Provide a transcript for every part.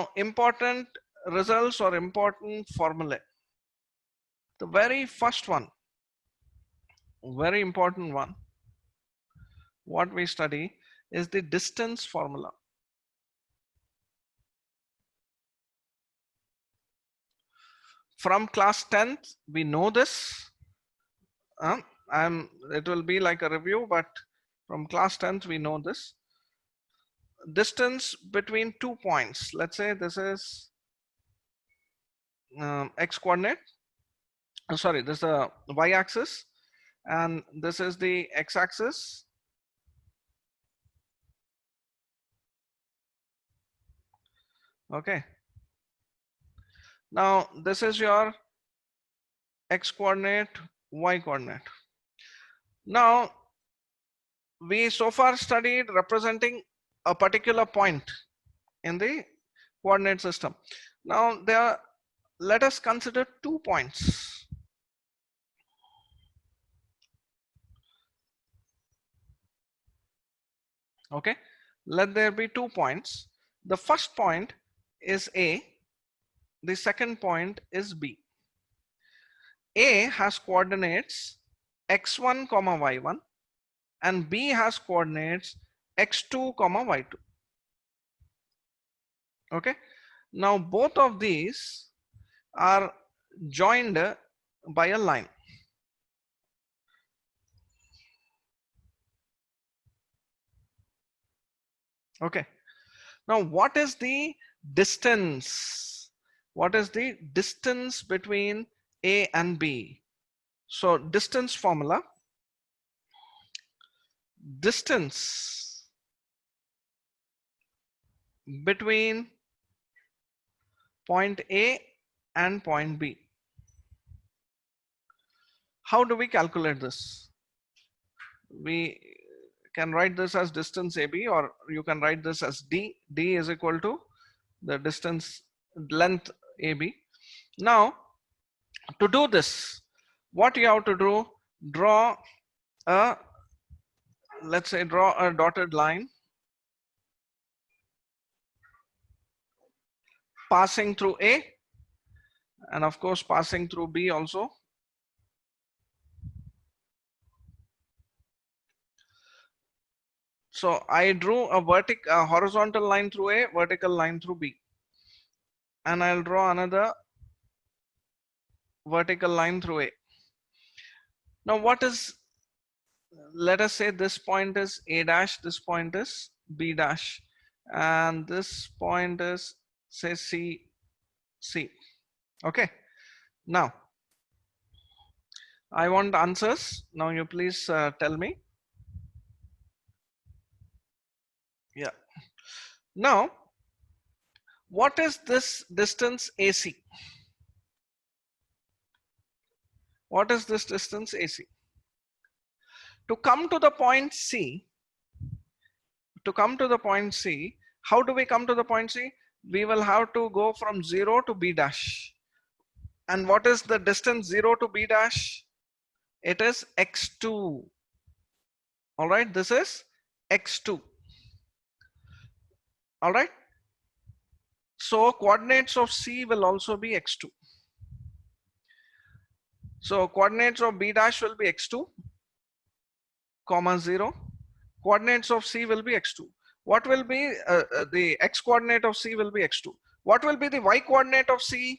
Now, important results or important formulae. The very first one, very important one, what we study is the distance formula. From class 10th, we know this. It will be like a review, but from class 10th, we know this. Distance between 2 points. Let's say this is x coordinate. Sorry, this is the y axis, and this is the x axis. Okay. Now this is your x coordinate, y coordinate. Now we so far studied representing a particular point in the coordinate system. Now let us consider 2 points. Okay, let there be 2 points. The first point is A, the second point is B. A has coordinates x1, y1, and B has coordinates x2, y2. Okay, now both of these are joined by a line. Okay, now what is the distance? What is the distance between A and B? So distance formula, distance between point A and point B. How do we calculate this? We can write this as distance AB, or you can write this as D. D is equal to the distance length AB. Now to do this, what you have to do, draw a, let's say draw a dotted line passing through A, and of course passing through B also. So I drew a horizontal line through A, vertical line through B, and I'll draw another vertical line through A. Now what is, let us say this point is A dash, this point is B dash, and this point is say C. Okay, now I want answers. Now you please tell me. Yeah. Now what is this distance AC? What is this distance AC? To come to the point C, how do we come to the point C? We will have to go from 0 to B dash. And what is the distance 0 to B dash? It is x2. All right, this is x2. All right. So coordinates of C will also be x2. So coordinates of B dash will be x2, comma 0. Coordinates of C will be x2. What will be the x coordinate of C will be x2. What will be the y coordinate of C?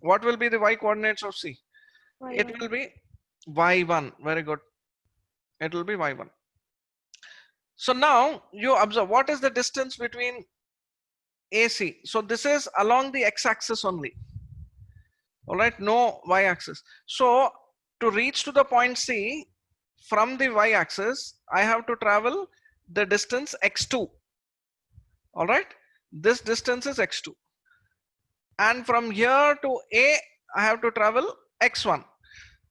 What will be the y coordinates of C? Y1. It will be y1. Very good. It will be y1. So now you observe, what is the distance between AC? So this is along the x-axis only. All right, no y-axis. So to reach to the point C from the y-axis, I have to travel the distance x2. All right, this distance is x2. And from here to A, I have to travel x1.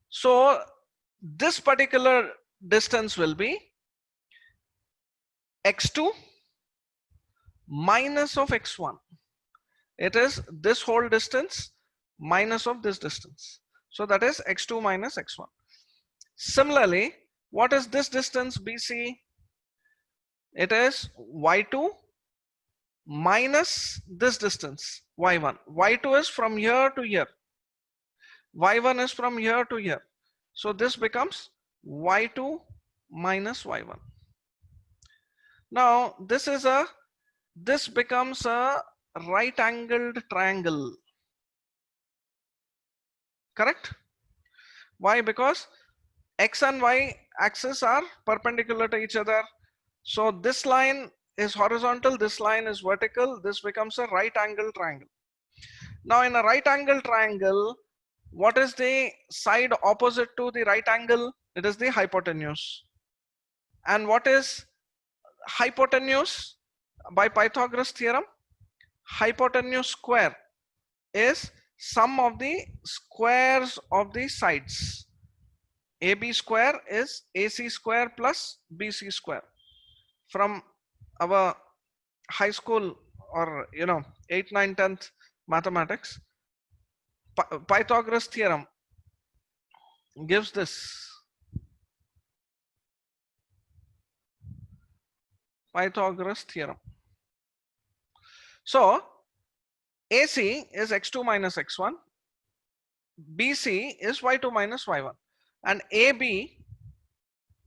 So this particular distance will be x2 minus of x1. It is this whole distance minus of this distance. So that is x2 minus x1. Similarly, what is this distance BC? It is y2 minus this distance y1. Y2 is from here to here. Y1 is from here to here. So this becomes y2 minus y1. Now this becomes a right angled triangle. Correct? Why? Because x and y axis are perpendicular to each other. So this line is horizontal, this line is vertical. This becomes a right angle triangle. Now in a right angle triangle, what is the side opposite to the right angle? It is the hypotenuse. And what is hypotenuse by Pythagoras theorem? Hypotenuse square is sum of the squares of the sides. AB square is AC square plus BC square. From our high school, or 8th, 9th, 10th mathematics, Pythagoras theorem gives this. Pythagoras theorem. So AC is x2 minus x1, BC is y2 minus y1, and AB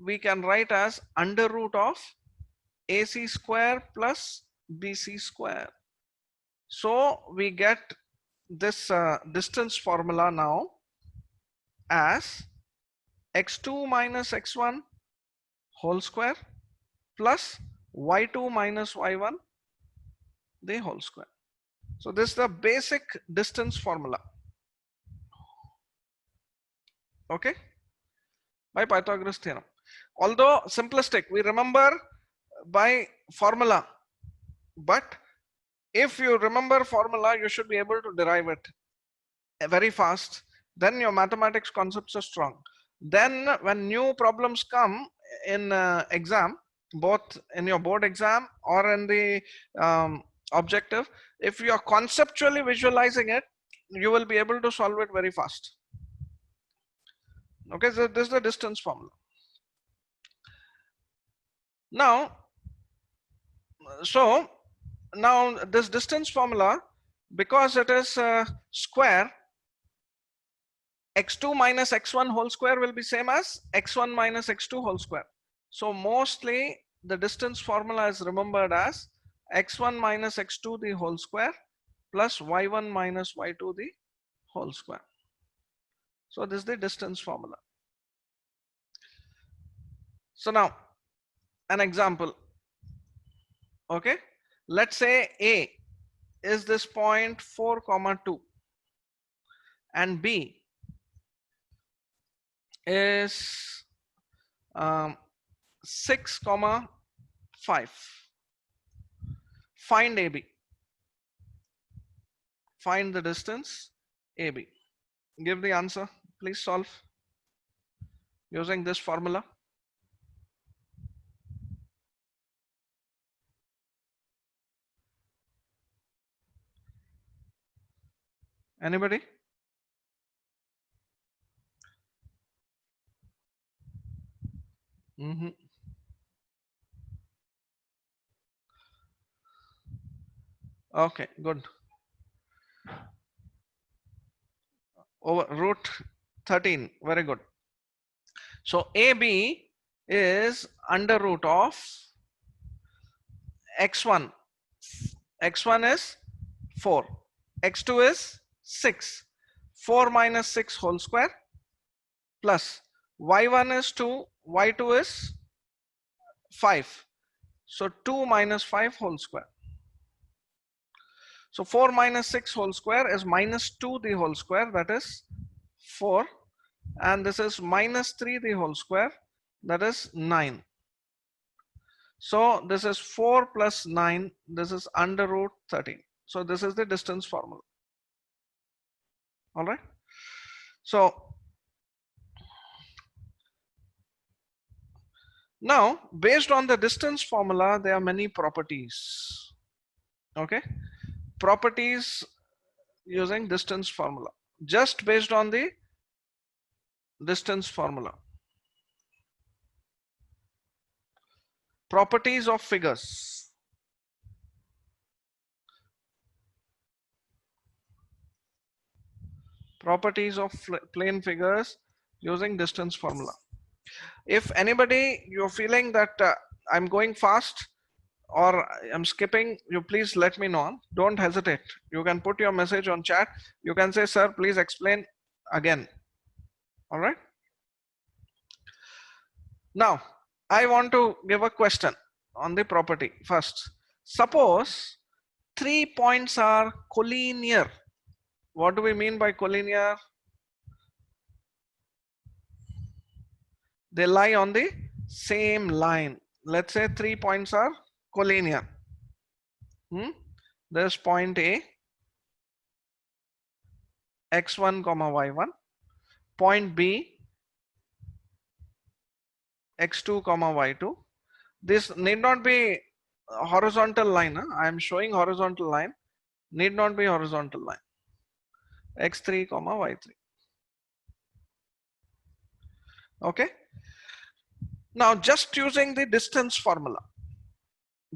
we can write as under root of AC square plus BC square. So we get this distance formula now as x2 minus x1 whole square plus y2 minus y1 the whole square. So this is the basic distance formula. Okay, by Pythagoras theorem. Although simplistic, we remember by formula, but if you remember formula, you should be able to derive it very fast. Then your mathematics concepts are strong. Then when new problems come in exam, both in your board exam or in the objective, if you are conceptually visualizing it, you will be able to solve it very fast. Okay, so this is the distance formula. Now, so now this distance formula, because it is square, x2 minus x1 whole square will be same as x1 minus x2 whole square. So mostly the distance formula is remembered as x1 minus x2 the whole square plus y1 minus y2 the whole square. So this is the distance formula. So now an example. Okay, let's say A is this point 4, 2 and B is 6, 5. Find AB. Find the distance AB. Give the answer. Please solve using this formula. Anybody? Okay, good. Over root 13, very good. So AB is under root of x1. X1 is 4. X2 is 6. 4 minus 6 whole square plus y1 is 2, y2 is 5. So 2 minus 5 whole square. So 4 minus 6 whole square is minus 2 the whole square, that is 4, and this is minus 3 the whole square, that is 9. So this is 4 plus 9, this is under root 13. So this is the distance formula. All right. So now based on the distance formula, there are many properties. Okay, properties using distance formula, just based on the distance formula. Properties of figures. properties of plane figures using distance formula. If anybody you're feeling that I'm going fast or I'm skipping, you please let me know. Don't hesitate. You can put your message on chat. You can say, sir, please explain again. All right. Now, I want to give a question on the property first. Suppose 3 points are collinear. What do we mean by collinear? They lie on the same line. Let's say 3 points are collinear. There's point A, x1 comma y1, point B, x2 comma y2. This need not be a horizontal line. I am showing horizontal line, need not be horizontal line. x3 comma y3. Okay. Now just using the distance formula,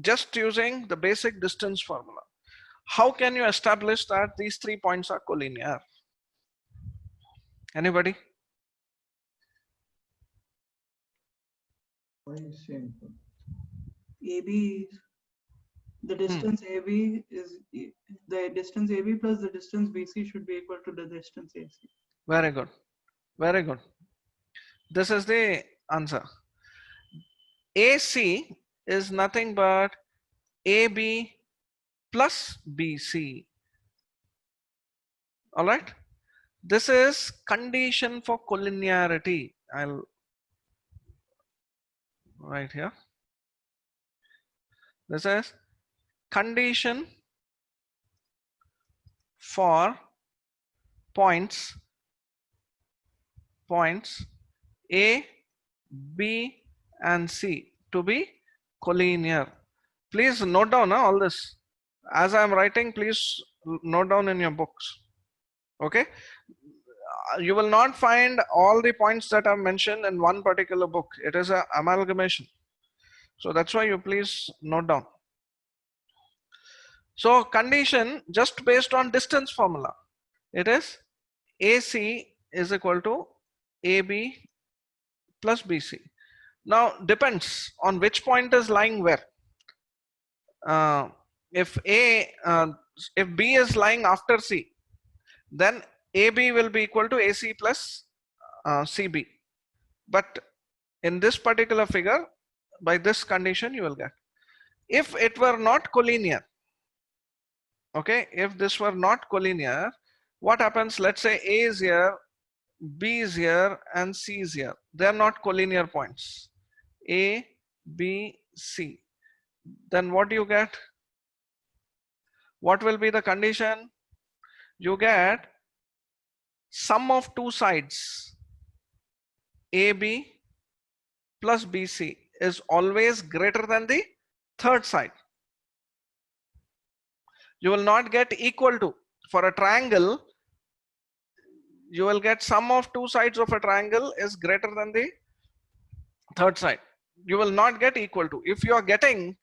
just using the basic distance formula, how can you establish that these 3 points are collinear? Anybody? Very simple. AB, the distance AB is the distance AB plus the distance BC should be equal to the distance AC. Very good. Very good. This is the answer. AC is nothing but AB plus BC. All right. This is condition for collinearity. I'll write here. This is condition for points A, B and C to be collinear. Please note down all this. As I am writing, please note down in your books. Okay. You will not find all the points that are mentioned in one particular book. It is an amalgamation. So that's why you please note down. So condition just based on distance formula. It is AC is equal to AB plus BC. Now depends on which point is lying where. If B is lying after C, then AB will be equal to AC plus CB. But in this particular figure, by this condition you will get. If it were not collinear, okay, if this were not collinear, what happens? Let's say A is here, B is here and C is here. They are not collinear points. A, B, C. Then what do you get? What will be the condition? You get sum of two sides AB plus BC is always greater than the third side. You will not get equal to. For a triangle, you will get sum of two sides of a triangle is greater than the third side. You will not get equal to. If you are getting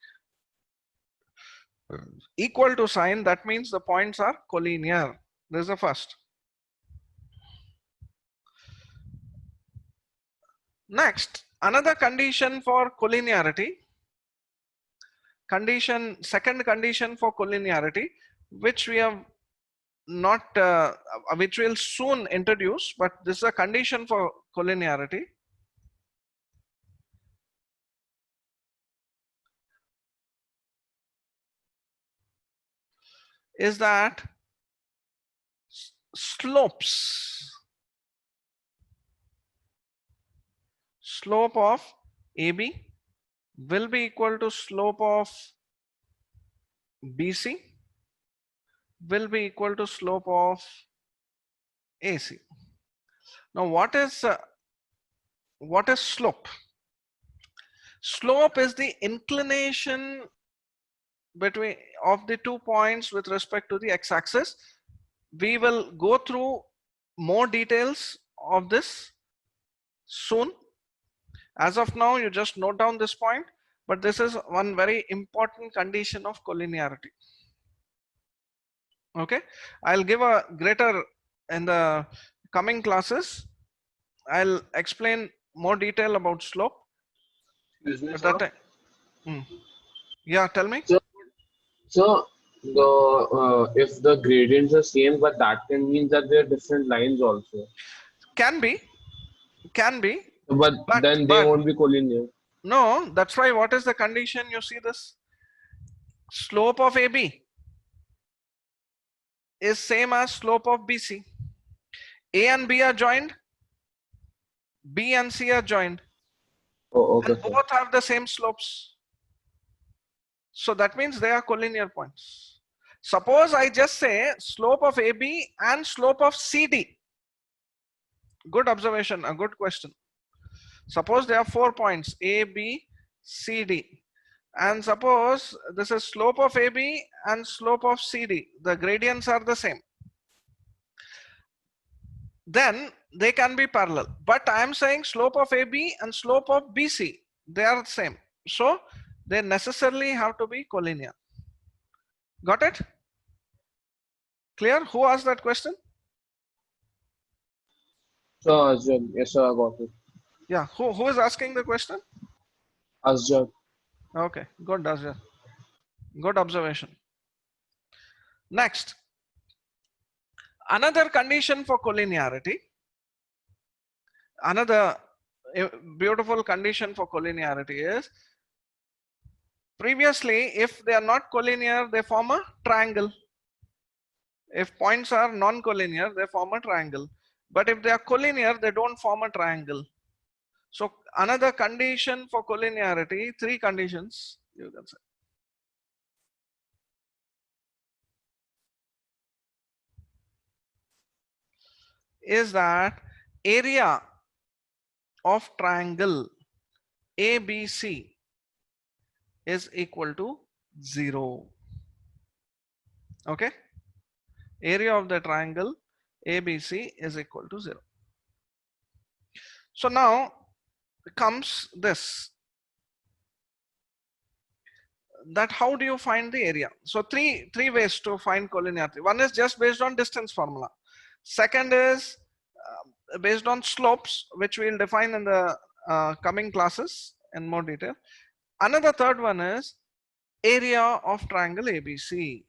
equal to sign, that means the points are collinear. This is the first. Next, another condition for collinearity. Second condition for collinearity, which we have not, which we'll soon introduce, but this is a condition for collinearity. Is that slope of AB will be equal to slope of BC will be equal to slope of AC. Now what is slope? Slope is the inclination between of the 2 points with respect to the x-axis. We will go through more details of this soon. As of now, you just note down this point, but this is one very important condition of collinearity. Okay, I'll give a greater in the coming classes, I'll explain more detail about slope. Excuse me, At sir. that time, yeah, tell me. So if the gradients are same, but that can mean that there are different lines also. Can be, But then they but won't be collinear. no. That's why. What is the condition? You see this slope of AB is same as slope of BC. A and B are joined. B and C are joined, Oh, okay, and sir. both have the same slopes. So that means they are collinear points. Suppose I just say slope of AB and slope of CD. Good observation, a good question. Suppose there are 4 points A, B, C, D. And suppose this is slope of AB and slope of CD. The gradients are the same. Then they can be parallel. But I am saying slope of AB and slope of BC, they are the same. So they necessarily have to be collinear. Got it? Clear? Who asked that question? So Asjad, yes, sir, I got it. Yeah, who is asking the question? Asjad. Okay, good, Dazia. Good observation. Next, another condition for collinearity, another beautiful condition for collinearity is, previously, if they are not collinear, they form a triangle. If points are non-collinear, they form a triangle. But if they are collinear, they don't form a triangle. So another condition for collinearity, 3 conditions, you can say. Is that area of triangle ABC is equal to 0. Okay, area of the triangle ABC is equal to 0. So now comes this, that how do you find the area? So three ways to find collinearity. One is just based on distance formula. Second is based on slopes, which we'll define in the coming classes in more detail. Another third one is area of triangle ABC.